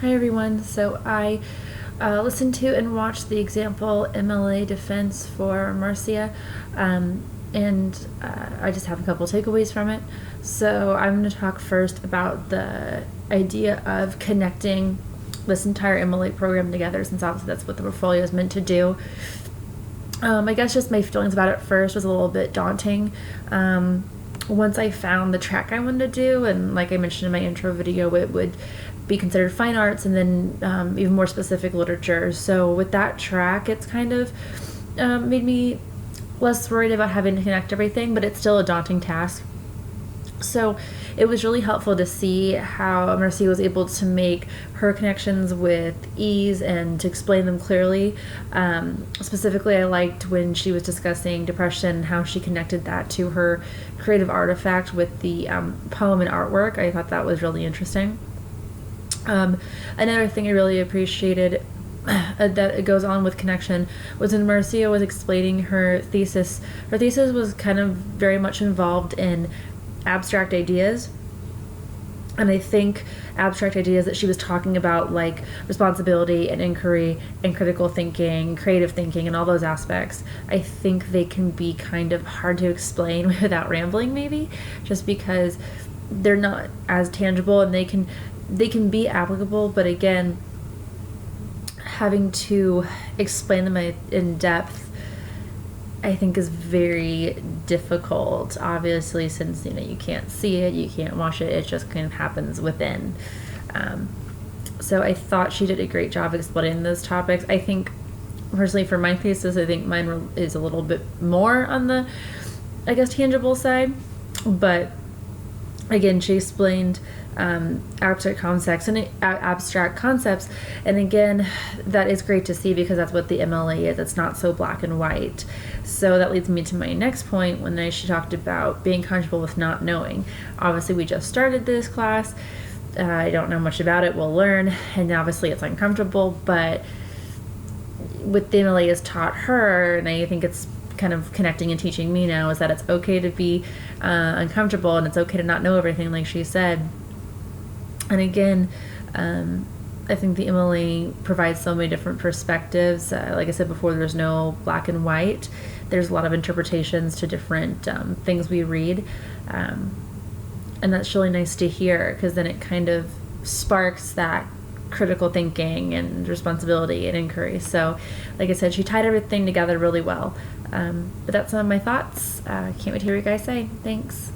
Hi everyone. So I listened to and watched the example MLA defense for Marcia, and I just have a couple takeaways from it. So I'm going to talk first about the idea of connecting this entire MLA program together, since obviously that's what the portfolio is meant to do. I guess just my feelings about it first was a little bit daunting. Once I found the track I wanted to do, and like I mentioned in my intro video, it would be considered fine arts and then even more specific literature. So with that track, it's kind of made me less worried about having to connect everything, but it's still a daunting task. So it was really helpful to see how Marcia was able to make her connections with ease and to explain them clearly. Specifically, I liked when she was discussing depression and how she connected that to her creative artifact with the poem and artwork. I thought that was really interesting. Another thing I really appreciated that it goes on with connection was when Marcia was explaining her thesis. Her thesis was kind of very much involved in abstract ideas, and I think abstract ideas that she was talking about, like responsibility and inquiry and critical thinking, creative thinking, and all those aspects, I think they can be kind of hard to explain without rambling, maybe, just because they're not as tangible, and they can be applicable, but again, having to explain them in depth, I think, is very difficult, obviously, since you can't see it, you can't watch it just kind of happens within. So I thought she did a great job explaining those topics. I think, personally, for my thesis, I think mine is a little bit more on the, I guess, tangible side, but again, she explained abstract concepts, and again, that is great to see because that's what the MLA is. It's not so black and white. So that leads me to my next point when she talked about being comfortable with not knowing. Obviously, we just started this class. I don't know much about it. We'll learn, and obviously it's uncomfortable, but what the MLA has taught her, and I think it's kind of connecting and teaching me now, is that it's okay to be uncomfortable, and it's okay to not know everything, like she said. And again, I think the MLA provides so many different perspectives. Like I said before, there's no black and white. There's a lot of interpretations to different things we read. And that's really nice to hear, because then it kind of sparks that critical thinking and responsibility and inquiry. So, like I said, she tied everything together really well. But that's some of my thoughts. Can't wait to hear what you guys say. Thanks.